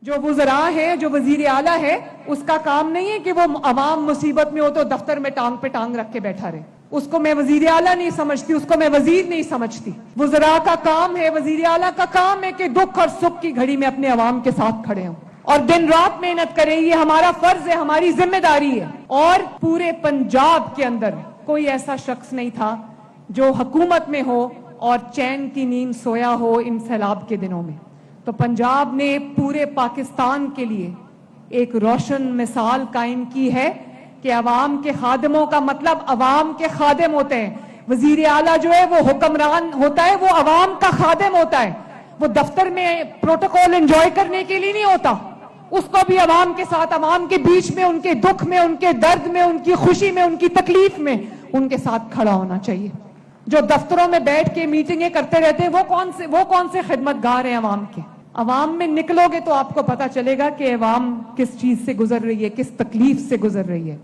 جو وزراء ہے, جو وزیر اعلیٰ ہے, اس کا کام نہیں ہے کہ وہ عوام مصیبت میں ہو تو دفتر میں ٹانگ پہ ٹانگ رکھ کے بیٹھا رہے. اس کو میں وزیر اعلیٰ نہیں سمجھتی, اس کو میں وزیر نہیں سمجھتی. وزراء کا کام ہے, وزیر اعلیٰ کا کام ہے کہ دکھ اور سکھ کی گھڑی میں اپنے عوام کے ساتھ کھڑے ہوں اور دن رات محنت کریں. یہ ہمارا فرض ہے, ہماری ذمہ داری ہے. اور پورے پنجاب کے اندر کوئی ایسا شخص نہیں تھا جو حکومت میں ہو اور چین کی نیند سویا ہو ان سیلاب کے دنوں میں. تو پنجاب نے پورے پاکستان کے لیے ایک روشن مثال قائم کی ہے کہ عوام کے خادموں کا مطلب عوام کے خادم ہوتے ہیں. وزیر اعلیٰ جو ہے وہ حکمران ہوتا ہے, وہ عوام کا خادم ہوتا ہے. وہ دفتر میں پروٹوکول انجوائے کرنے کے لیے نہیں ہوتا, اس کو بھی عوام کے ساتھ, عوام کے بیچ میں, ان کے دکھ میں, ان کے درد میں, ان کی خوشی میں, ان کی تکلیف میں ان کے ساتھ کھڑا ہونا چاہیے. جو دفتروں میں بیٹھ کے میٹنگیں کرتے رہتے ہیں وہ کون سے خدمتگار ہیں عوام کے؟ عوام میں نکلو گے تو آپ کو پتا چلے گا کہ عوام کس چیز سے گزر رہی ہے, کس تکلیف سے گزر رہی ہے.